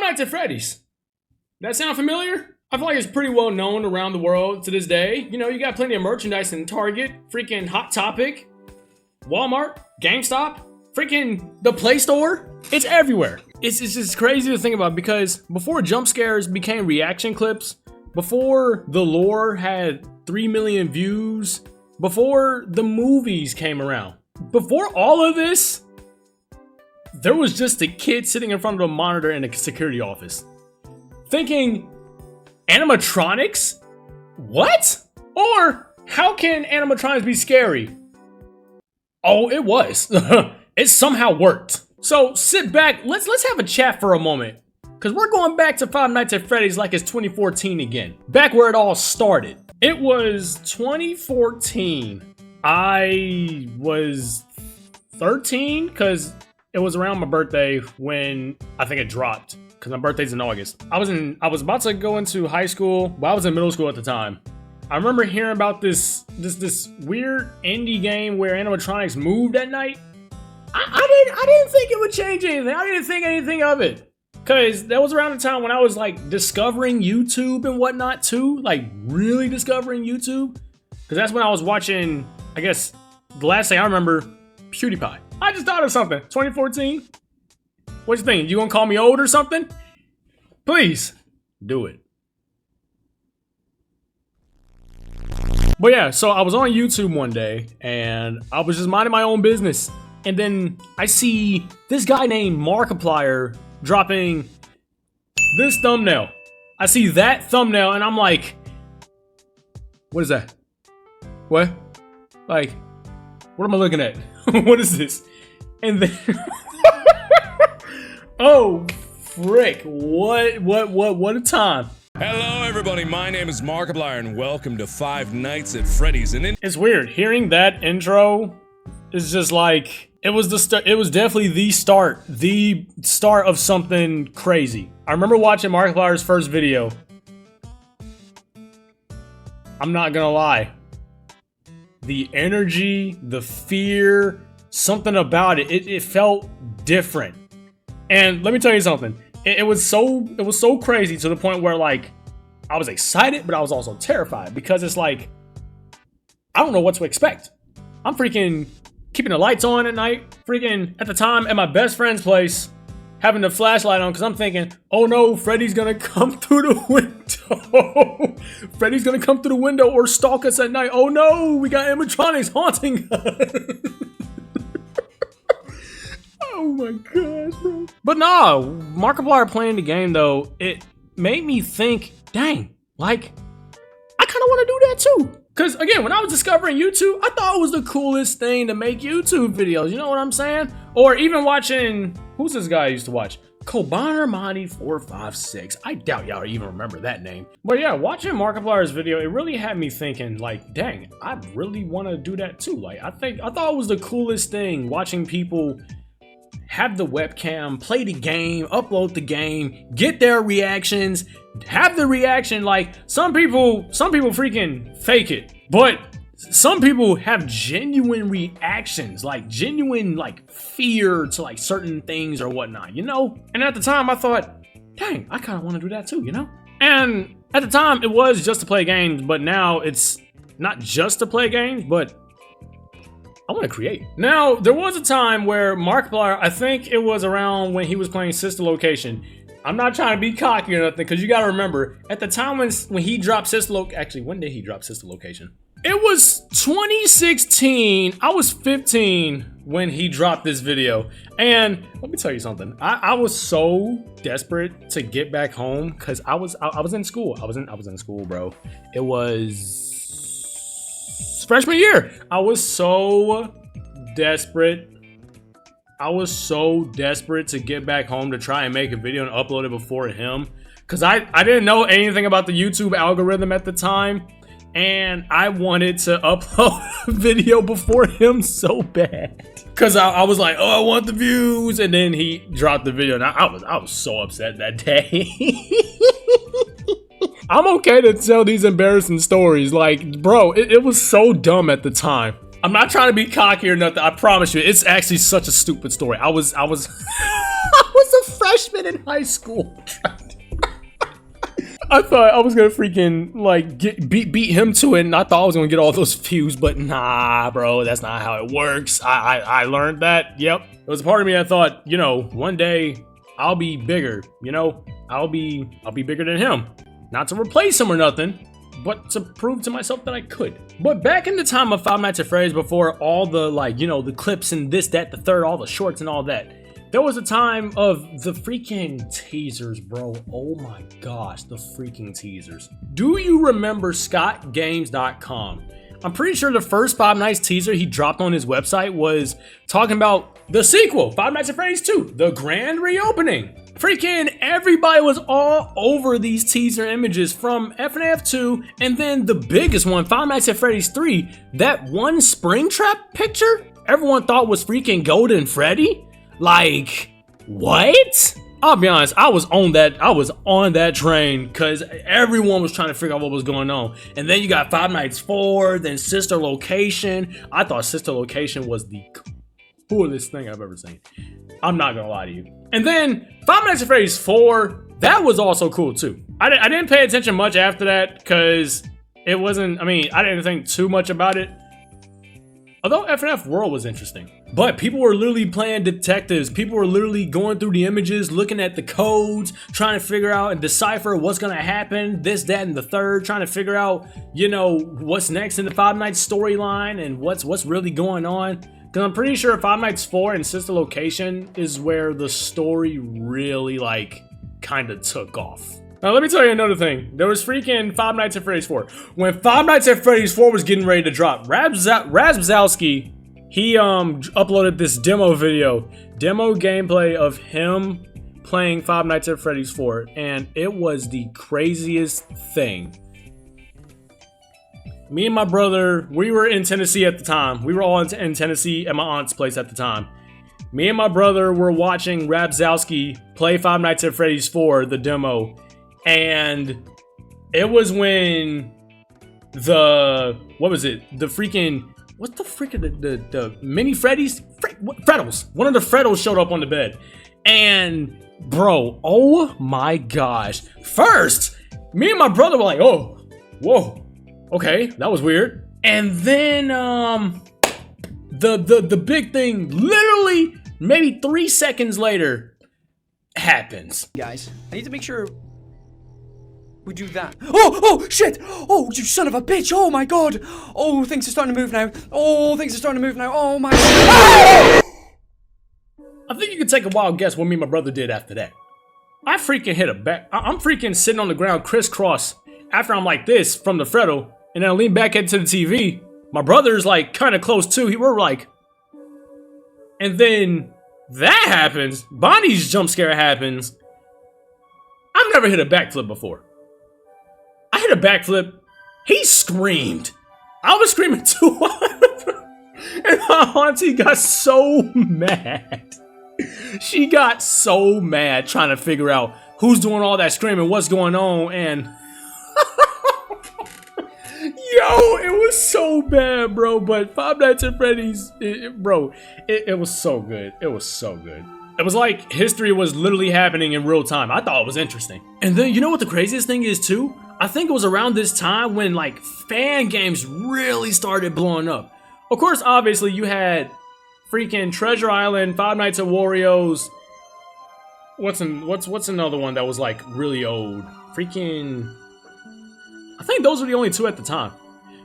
Nights at Freddy's. That sound familiar? I feel like it's pretty well known around the world to this day. You know, you got plenty of merchandise in Target, freaking Hot Topic, Walmart, GameStop, freaking the Play Store. It's everywhere. It's just crazy to think about because before jump scares became reaction clips, before the lore had 3 million views, before the movies came around, before all of this, there was just a kid sitting in front of a monitor in a security office thinking, animatronics? What? Or how can animatronics be scary? Oh, it was. It somehow worked. So sit back, let's have a chat for a moment. Cause we're going back to Five Nights at Freddy's like it's 2014 again. Back where it all started. It was 2014. I was 13 cause it was around my birthday when I think it dropped. Cause my birthday's in August. I was about to go into high school, but I was in middle school at the time. I remember hearing about this weird indie game where animatronics moved at night. I didn't think it would change anything. I didn't think anything of it. Cause that was around the time when I was like discovering YouTube and whatnot too. Like really discovering YouTube. Cause that's when I was watching, I guess, the last thing I remember, PewDiePie. I just thought of something. 2014? What you think? You gonna call me old or something? Please, do it. But yeah, so I was on YouTube one day and I was just minding my own business. And then I see this guy named Markiplier dropping this thumbnail. I see that thumbnail and I'm like, what is that? What? Like, what am I looking at? What is this? And then, oh, frick, what a time. Hello everybody, my name is Markiplier and welcome to Five Nights at Freddy's. And it's weird, hearing that intro is just like, it was definitely the start of something crazy. I remember watching Markiplier's first video. I'm not gonna lie. The energy, the fear, something about it felt different. And let me tell you something. It was so crazy to the point where like I was excited, but I was also terrified because it's like I don't know what to expect. I'm freaking keeping the lights on at night, freaking at the time at my best friend's place, having the flashlight on because I'm thinking, oh no, Freddy's gonna come through the window. Freddy's gonna come through the window or stalk us at night. Oh no, we got animatronics haunting us. Oh my gosh, bro. But nah, Markiplier playing the game though, it made me think, dang, like, I kind of want to do that too. Cause again, when I was discovering YouTube, I thought it was the coolest thing to make YouTube videos, you know what I'm saying? Or even watching, who's this guy I used to watch? Kobaner Monty 456. I doubt y'all even remember that name. But yeah, watching Markiplier's video, it really had me thinking like, dang, I really want to do that too. Like, I thought it was the coolest thing watching people have the webcam, play the game, upload the game, get their reactions, have the reaction. Like some people freaking fake it, but some people have genuine reactions, like genuine like fear to like certain things or whatnot, you know? And at the time I thought, dang, I kind of want to do that too, you know? And at the time it was just to play games, but now it's not just to play games, but I want to create. Now, there was a time where Markiplier, I think it was around when he was playing Sister Location. I'm not trying to be cocky or nothing, because you got to remember, at the time when he dropped Sister Location, actually, when did he drop Sister Location? It was 2016. I was 15 when he dropped this video. And let me tell you something. I was so desperate to get back home, because I was in school. I was in school, bro. It was freshman year. I was so desperate. I was so desperate to get back home to try and make a video and upload it before him. Because I didn't know anything about the YouTube algorithm at the time. And I wanted to upload a video before him so bad. Because I was like, oh, I want the views. And then he dropped the video. And I was so upset that day. I'm okay to tell these embarrassing stories. Like, bro, it was so dumb at the time. I'm not trying to be cocky or nothing. I promise you, it's actually such a stupid story. I was I was a freshman freshman in high school. I thought I was gonna freaking like beat him to it, and I thought I was gonna get all those views, but nah, bro, that's not how it works. I learned that. Yep, it was a part of me that thought, you know, one day I'll be bigger. You know, I'll be bigger than him. Not to replace him or nothing, but to prove to myself that I could. But back in the time of Five Nights at Freddy's, before all the like, you know, the clips and this, that, the third, all the shorts and all that. There was a time of the freaking teasers, bro. Oh my gosh, the freaking teasers. Do you remember ScottGames.com? I'm pretty sure the first Five Nights teaser he dropped on his website was talking about the sequel, Five Nights at Freddy's 2, the grand reopening. Freaking everybody was all over these teaser images from FNAF 2, and then the biggest one, Five Nights at Freddy's 3, that one Springtrap picture everyone thought was freaking Golden Freddy. Like, what? I'll be honest, I was on that train because everyone was trying to figure out what was going on. And then you got Five Nights 4, then Sister Location. I thought Sister Location was the coolest thing I've ever seen. I'm not gonna lie to you. And then Five Nights at Freddy's 4, that was also cool too. I didn't pay attention much after that because it wasn't, I mean, I didn't think too much about it. Although FNAF World was interesting. But people were literally playing detectives. People were literally going through the images, looking at the codes, trying to figure out and decipher what's gonna happen, this, that, and the third, trying to figure out, you know, what's next in the Five Nights storyline and what's really going on. Because I'm pretty sure Five Nights 4 and Sister Location is where the story really, like, kind of took off. Now, let me tell you another thing. There was freaking Five Nights at Freddy's 4. When Five Nights at Freddy's 4 was getting ready to drop, Razbzowski, he uploaded this demo gameplay of him playing Five Nights at Freddy's 4, and it was the craziest thing. Me and my brother, we were in Tennessee at the time. We were all in Tennessee at my aunt's place at the time. Me and my brother were watching Razbzowski play Five Nights at Freddy's 4, the demo. And it was when the mini Freddy's? Freddles. One of the Freddles showed up on the bed. And bro, oh my gosh. First, me and my brother were like, oh, whoa, okay, that was weird. And then the big thing, literally maybe 3 seconds later, happens. Guys, I need to make sure we do that. Oh, shit! Oh, you son of a bitch! Oh my god! Oh, things are starting to move now. Oh, things are starting to move now. Oh my god. I think you can take a wild guess what me and my brother did after that. I freaking hit a back. I'm freaking sitting on the ground crisscross after I'm like this from the Freddle, and then I lean back into the TV. My brother's like kind of close too. We're like, and then that happens. Bonnie's jump scare happens. I've never hit a backflip before. I hit a backflip. He screamed. I was screaming too. And my auntie got so mad. She got so mad trying to figure out who's doing all that screaming, what's going on, and yo, it was so bad, bro. But Five Nights at Freddy's, bro, it was so good. It was so good. It was like history was literally happening in real time. I thought it was interesting. And then, you know what the craziest thing is too? I think it was around this time when like fan games really started blowing up. Of course, obviously you had freaking Treasure Island, Five Nights at Wario's. What's another one that was like really old? Freaking, I think those were the only two at the time.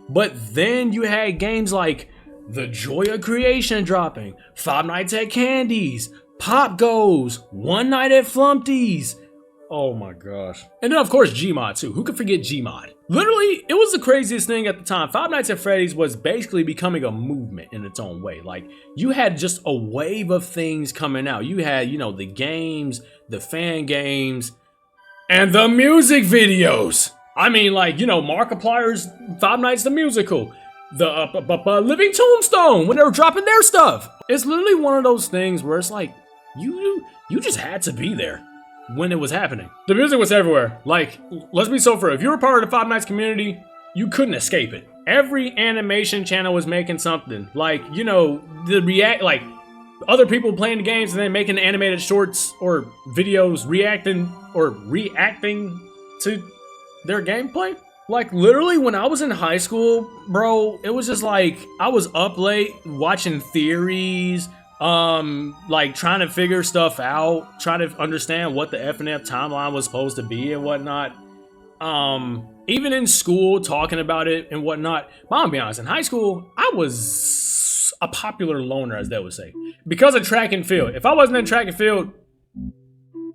But then you had games like The Joy of Creation dropping, Five Nights at Candy's, Pop Goes, One Night at Flumpty's. Oh my gosh. And then of course Gmod too. Who could forget Gmod? Literally, it was the craziest thing at the time. Five Nights at Freddy's was basically becoming a movement in its own way. Like, you had just a wave of things coming out. You had, you know, the games, the fan games, and the music videos. I mean, like, you know, Markiplier's Five Nights the Musical, the Living Tombstone when they were dropping their stuff. It's literally one of those things where it's like, you just had to be there when it was happening. The music was everywhere. Like, let's be so fair. If you were part of the Five Nights community, you couldn't escape it. Every animation channel was making something. Like, you know, like, other people playing the games and then making animated shorts or videos reacting to their gameplay. Like, literally, when I was in high school, bro, it was just like, I was up late watching theories, like, trying to figure stuff out, trying to understand what the FNAF timeline was supposed to be and whatnot. Even in school, talking about it and whatnot. But I'm gonna be honest, in high school, I was a popular loner, as they would say. Because of track and field. If I wasn't in track and field,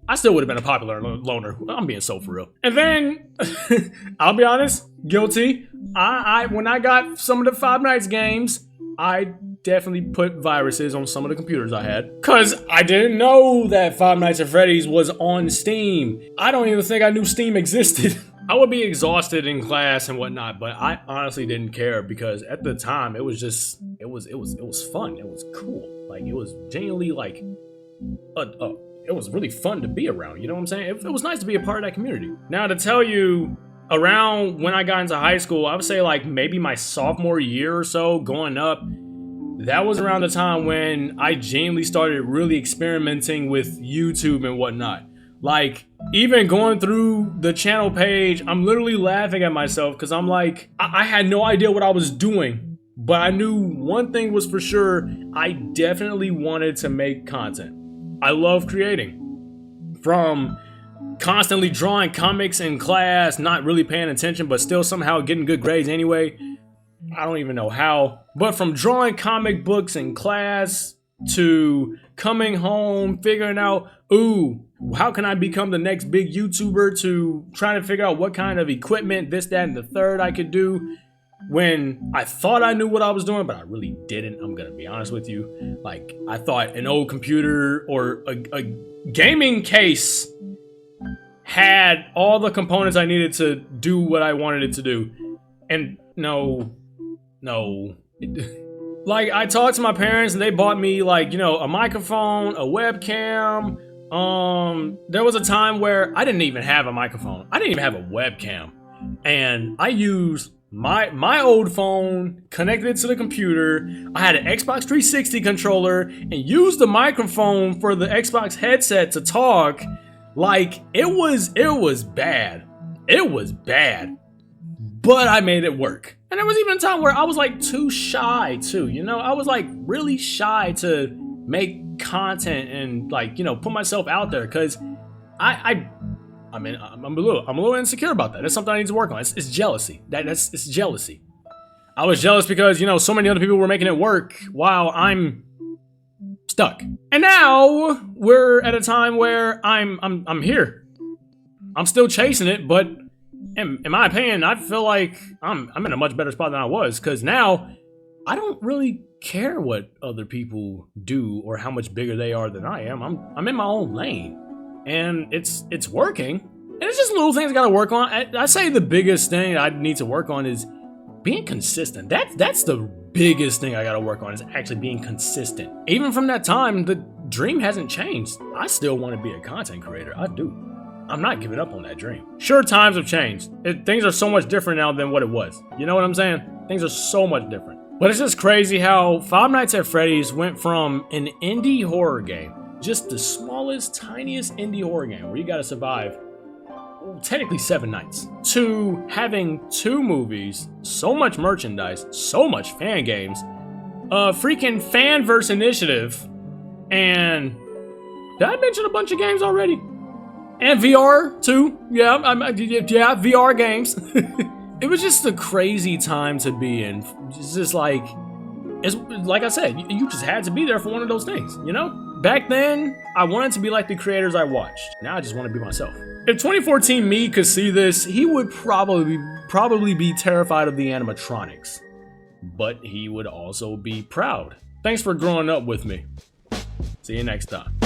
I still would have been a popular loner. I'm being so for real. And then, I'll be honest, guilty. When I got some of the Five Nights games, I definitely put viruses on some of the computers I had. Cause I didn't know that Five Nights at Freddy's was on Steam. I don't even think I knew Steam existed. I would be exhausted in class and whatnot, but I honestly didn't care because at the time it was just, it was fun. It was cool. Like, it was genuinely like, it was really fun to be around, you know what I'm saying? It was nice to be a part of that community. Now, to tell you, around when I got into high school, I would say like maybe my sophomore year or so going up, that was around the time when I genuinely started really experimenting with YouTube and whatnot. Like, even going through the channel page, I'm literally laughing at myself because I'm like, I had no idea what I was doing, but I knew one thing was for sure, I definitely wanted to make content. I love creating. From constantly drawing comics in class, not really paying attention, but still somehow getting good grades anyway. I don't even know how. But from drawing comic books in class to coming home, figuring out, ooh, how can I become the next big YouTuber, to trying to figure out what kind of equipment, this, that, and the third I could do. When I thought I knew what I was doing, but I really didn't, I'm gonna be honest with you. Like, I thought an old computer or a gaming case had all the components I needed to do what I wanted it to do. And no. Like, I talked to my parents and they bought me, like, you know, a microphone, a webcam. There was a time where I didn't even have a microphone. I didn't even have a webcam. And I used my old phone, connected it to the computer. I had an Xbox 360 controller and used the microphone for the Xbox headset to talk. Like, it was bad. It was bad. But I made it work. And there was even a time where I was like too shy too, you know? I was like really shy to make content and, like, you know, put myself out there, because I'm a little insecure about that. That's something I need to work on. It's jealousy. It's jealousy. I was jealous because, you know, so many other people were making it work while I'm stuck. And now we're at a time where I'm here. I'm still chasing it, but in my opinion, I feel like I'm in a much better spot than I was, because now I don't really care what other people do or how much bigger they are than I am. I'm in my own lane. And it's working. And it's just little things I gotta work on. I say the biggest thing I need to work on is being consistent. That's the biggest thing I gotta work on, is actually being consistent. Even from that time, the dream hasn't changed. I still want to be a content creator. I do. I'm not giving up on that dream. Sure, times have changed. Things are so much different now than what it was. You know what I'm saying? Things are so much different. But it's just crazy how Five Nights at Freddy's went from an indie horror game, just the smallest, tiniest indie horror game where you gotta survive, technically 7 nights, to having 2 movies, so much merchandise, so much fan games, a freaking fanverse initiative, and did I mention a bunch of games already? And VR too. Yeah, VR games. It was just a crazy time to be in. It's just like, like I said, you just had to be there for one of those things, you know? Back then, I wanted to be like the creators I watched. Now I just want to be myself. If 2014 me could see this, he would probably be terrified of the animatronics. But he would also be proud. Thanks for growing up with me. See you next time.